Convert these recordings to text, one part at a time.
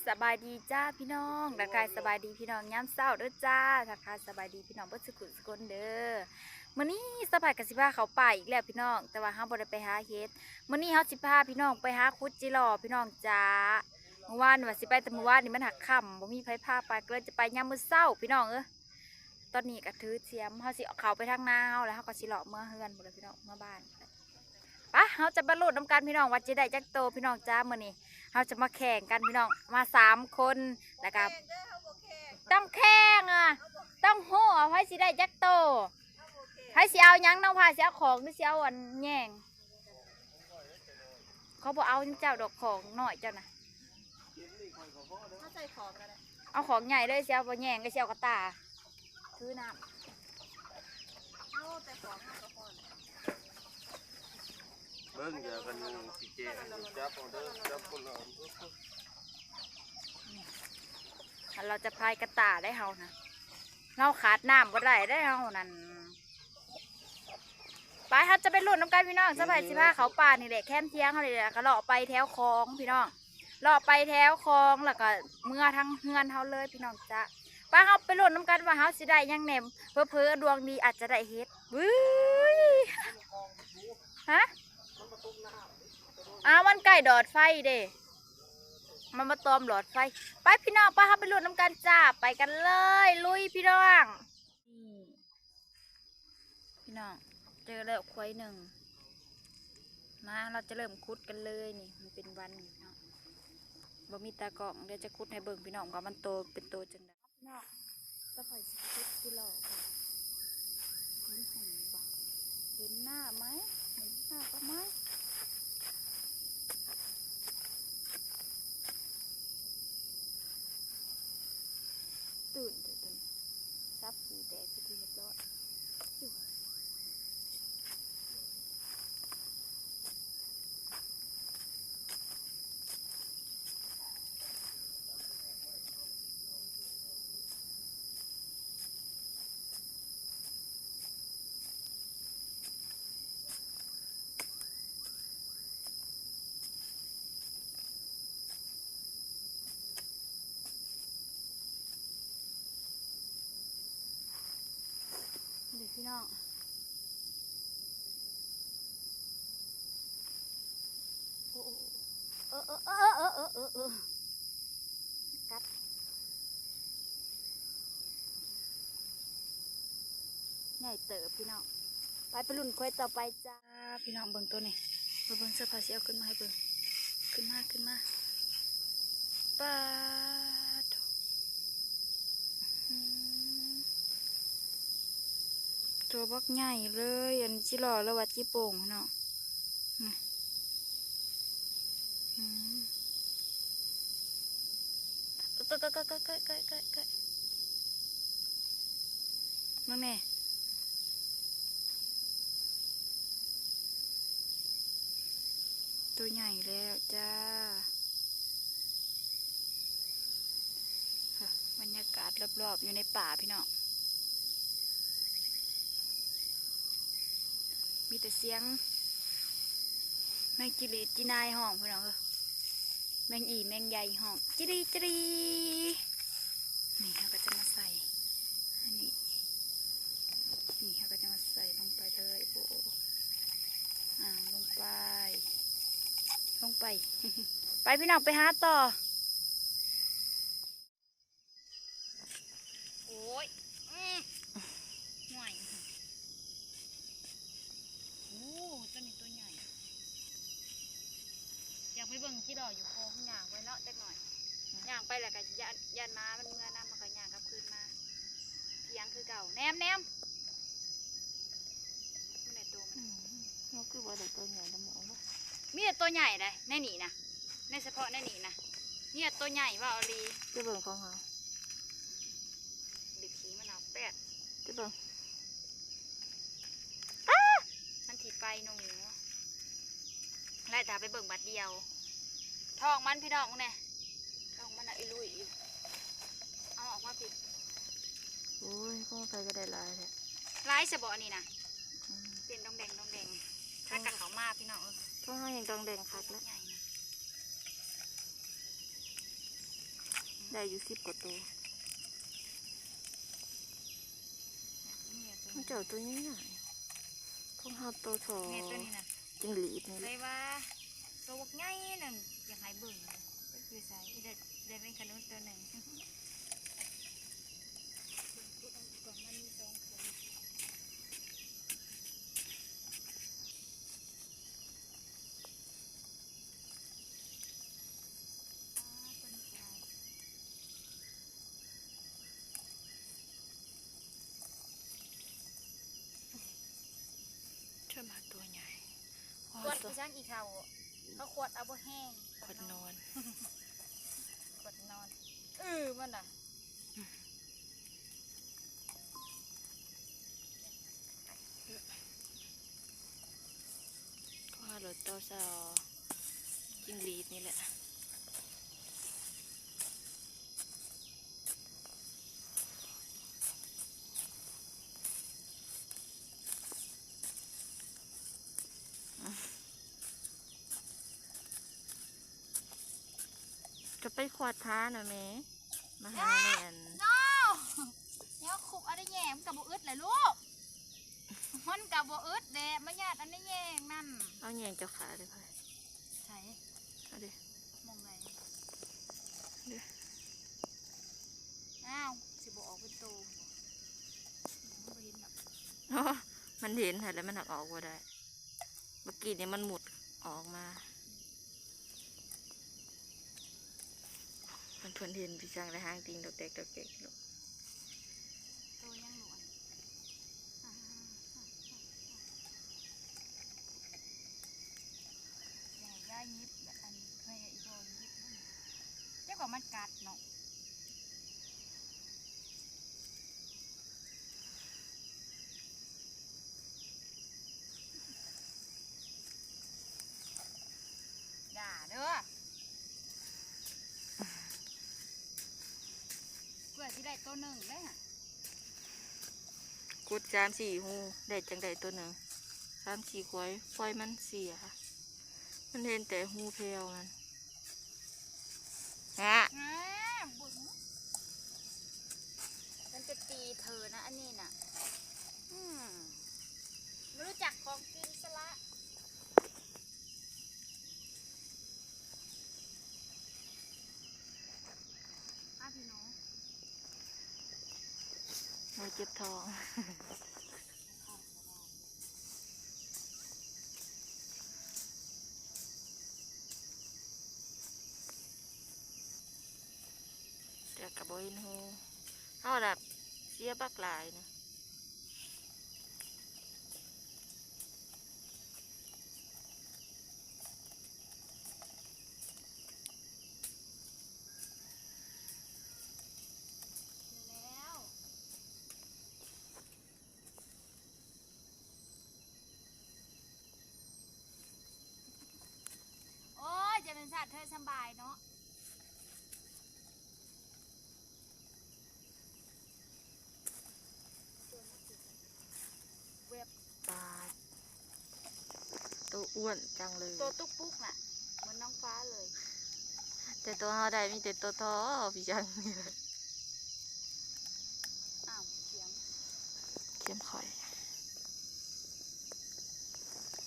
สบายดีจ้าพี่น้องทักทายสบายดีพี่น้องย้ำเศร้าเด้อจ้าทักทายสบายดีพี่น้องเบิ้ลสกุลสกลเด้อมื้อนี้สบายกับสิพาเขาป่าอีกแล้วพี่น้องแต่ว่าเฮาบ่ได้ไปหาเฮ็ดมื้อนี้เฮาสิพาพี่น้องไปหาคุดจิหล่อพี่น้องจ้าเมื่อวานว่าสิไปแต่เมื่อวานนี่มันหักค่ำบ่มีไผพาไปก็เลยจะไปยามมื้อเช้าพี่น้องตอนนี้ก็ถือเสียมเฮาสิเอาเข้าไปทางนาเฮาแล้วเฮาก็สิเลาะเมื่อเฮือนบ่เลยพี่น้องเมื่อบ้านปะเฮาจะบรรลุน้ำกันพี่น้องว่าจะได้จักโตพี่น้องจ้ามื้อนี้เฮาจะมาแข่งกันพี่น้องมา3 คนแล้วก็ต้องแข่งต้องโห่ไผสิได้จักโตไผสิเอาหยังน้องพาสิเอาของหรือสิเอาอันแย่งเขาบ่เอาเจ้าดอกของน้อยเจ้าน่ะเอาของใหญ่เลยสิเอาบ่แย่งก็สิเอากระตาถือน้ำเบิ่งอย่ากันสิเจจับเอาเด้อจับคนละอันเราจะพายกระตาได้เฮานะเราขาดน้ำก็ได้เฮานั่นไปเขาจะไปลุ่นน้ำกันพี่น้องสบายสิพาเขาป่านี่แหละแค่เที่ยงเขาเลยแหละก็เลาะไปแถวคลองพี่น้องเลาะไปแถวคลองแล้วก็เมื่อทั้งเฮือนเขาเลยพี่น้องจ้ะไปเขาไปลุ่นน้ำกันว่าเขาสิได้ยังแหนมเพ้อดวงดีอาจจะได้เฮ็ดวุ้ยฮะมันใกล้ดอดไฟเด้มันมาตอมหลอดไฟไปพี่น้องไปครับไปลุ้นน้ำกันจ้าไปกันเลยลุยพี่น้องนี่พี่น้องเจอแล้วควายหนึ่งมาเราจะเริ่มคุดกันเลยนี่มันเป็นวันพี่น้องบ่มีตากล่องเดี๋ยวจะคุดให้เบิ่งพี่น้องว่ามันโตเป็นโตจังไดพี่น้องสะพายคุดกิโลเห็นหน้าไหมเห็นหน้าก็ไหมตื่นซับสีแดงที่เรียบร้อยพี่น้องกัดใหญ่เติบพี่น้องไปลุ่นควายต่อไปจ้าพี่น้องเบิ่งตัวนี้เบิ่งเสื้อผ้าสีเอาขึ้นมาให้เบิ่งขึ้นมาปาดตัวบักใหญ่เลยอันจิหล่อแล้ววัดจิโป่งเนาะก็มาแม่ตัวใหญ่แล้วจ้าบรรยากาศรอบๆอยู่ในป่าพี่น้องมีแต่เสียงแมงจิริจีนายห้องพี่น้องแมงอีแมงใหญ่ห้องจิรีนี่เราก็จะมาใส่อันนี้เราก็จะมาใส่ลงไปเลยโอ้ลงไป ไปพี่น้องไปหาต่อโอ้ยห่วยโอ้ตัวนี้ตัวใหญ่อยากไปเบิ่งจิหล่ออยู่โค้งย่างไว้เนาะจักหน่อยย่างไปแล้วก็ยันมามันเมื่อน้ำมันก็ย่างกลับคืนมาเพียงคือเก่าแนมมันได้ตัวมันเราคือว่าได้ตัวใหญ่ละหมอวะมีแต่ตัวใหญ่เลยในนี่นะในเฉพาะในนี่นะนี่ตัวใหญ่ว่าอลีจะเบิ่งของเขาเด็กขี่มันเอาแปดจะเบิ่งมันถีไปหนูไล่ตาไปเบิ่งบัดเดียวทองมันพี่น้องเนี่ยทองมันอะไอ้ลุยเอาออกมาผิดโอ้ยก็ใครก็ได้ลายเลยลายสะบอนี่นะเป็นดองแดงถ้ากับเขามาพี่น้องก็ให้ยังดองแดงคักแล้ว ได้อยู่10 กว่าตัว เนี่ยตัว มัน นี้ เจ้าตัวนี้หน่อยของเฮาตัวทอ เนี่ยตัวนี้นะ จิงหรีดนี่แห เล ละ ยว่าตัวบักใหญ่หนึ่งอยากให้เบิ่งก็คือใส่ได้เป็นขนุนตัวหนึ่งเบิ่งพูดเอาก่อนมันมี2 คนตัวนี้ลาย เชื่อมาตัวใหญ่ ขวดไปช่างอีเขาเขาขวดเอาบ่แห้ง คนนอน ขวดนอนมันอ่ะ ก็หารถตัวซอจิงหรีดนี่แหละจะไปขวดท้าหน่อยไหมมาหาในอัน น้เนี่ยขุบอันนี้แย่มนกับบ่อึดเลยลูกมันกับบ่อึดเด้มาญาติอันนี้แย่งนั่น เอาแยงเจ้าขาเลยพ่อ ใช่ เอาดิ มองไร เดี๋ยว อ้าวสิบ่ออกเป็นโตบ่เห็นดอก อ๋อมันเห็นแต่แล้วมันหักออกว่าได้ เมื่อกี้เนี่ยมันหมุดออกมามันเพิ่นเห็นพี่ช่างได้ห้างติงดอกแดกดอกแดกลูก โตยังหลวนอย่าย่ายิบแบบอันเคยอีโบยิบมันเจ้าก็มันกัดเนาะอย่าเด้อเพื่อที่ได้ตัวหนึ่งเลยฮะ กุด3-4หูได้จังได้ตัวหนึ่ง3-4ควายควายมันเสียมันเห็นแต่หูเพลวมันฮะ บุญมันจะตีเธอนะอันนี้น่ะไม่รู้จักของกินซะละพี่น้อง เราเจ็บท้อง เดี๋ยวกระโบยหูเอาดับเสียบักหลายนะ แล้วโอ้ยจะเป็นสัตว์เธอสบายเนาะเว็บ ปลาตัวอ้วนจังเลย ตัวตุ๊กปุ๊กน่ะเหมือนน้องฟ้าเลย แต่ตัวเขาได้มีแต่ตัวท้อพี่จังนี่แหละ อ้าวเสียง เข้มข่อย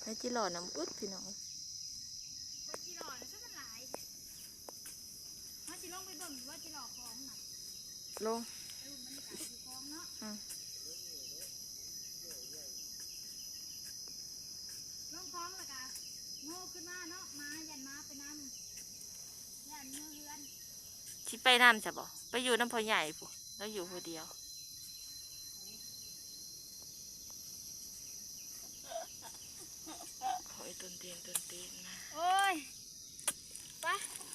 ให้จิหล่อน้ำอึดพี่น้อง ว่าจีหล่อนะก็มันหลายมาจีลองไปเบิ่งดูว่าจีหล่อคล้องน่ะ ลง มันกัดอยู่คล้องเนาะ อืม ลองคล้องแล้วก็โง่ขึ้นมาเนาะมายันมาไปนำยันเมื่อเฮือน ชิไปน้ำจะบอกไปอยู่น้ำพอใหญ่ปุ๊แล้วอยู่คนเดียวโอ้ยต้นเตียนนะ โอ้ยไป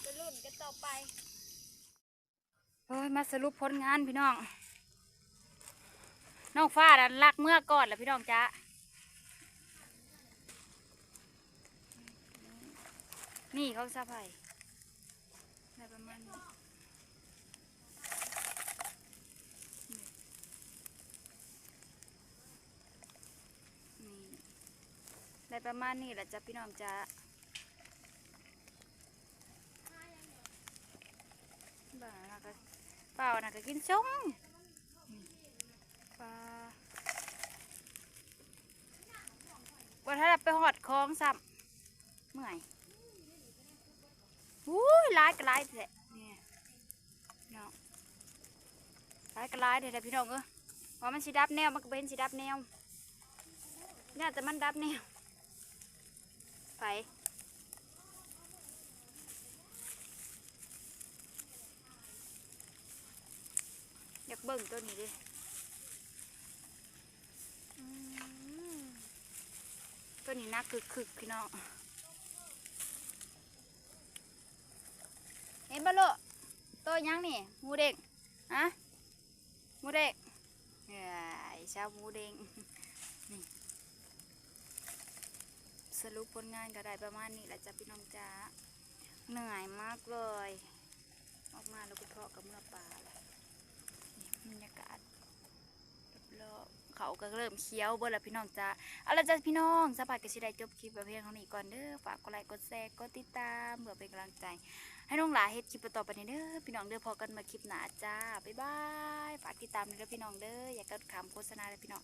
จะรุ่นกันต่อไปโอ้ยมาสรุปผลงานพี่น้องน้องฟ้าดันลักเมื่อก่อนแหละพี่น้องจ้านี่เขาสะพายได้ประมาณนี้นี่ได้ประมาณนี้แหละจ้ะพี่น้องจ้าบ้านเราก็ ปล่าน่ะก็กินส้มปลาว่าถ้าไปหอดคลองซ้ำเมื่อยอุ้ยร้ายก็ร้ายแท้เนี่ยเนาะร้ายก็ร้ายเด้อพี่น้องว่ามันสิดับแนวมันก็เป็นสิดับแนวเนี่ยแต่มันดับแนวไปอยากเบิ่งตัวนี้ดิอืมตัวนี้นักคึกพี่น้องเห็นบ่ลูกตัวยังนี่หมูเด็กฮะหมูเด็กเอ้ยชาวหมูเด็กนี่สรุปผลงานก็ได้ประมาณนี้แหละจ้ะพี่น้องจ้าเหนื่อยมากเลยออกมาแล้วก็เพาะกับเมื่อปลาแหละนี่บรรยากาศรอบๆเขาก็เริ่มเคี้ยวเบิ่แล้วพี่น้องจ้าเอาละจ้ะพี่น้องสบายก็สิได้จบคลิปแบบเพียงเท่านี้ก่อนเด้อฝากกดไลค์กดแชร์กดติดตามเพื่อเป็นกำลังใจให้น้องหลาเฮ็ดคลิปต่อไปนี้เด้อพี่น้องเด้อพอกันมาคลิปหน้าจ้าบ๊ายบายฝากติดตามด้วยเด้อพี่น้องเด้ออย่ากดคำโฆษณาเลยพี่น้อง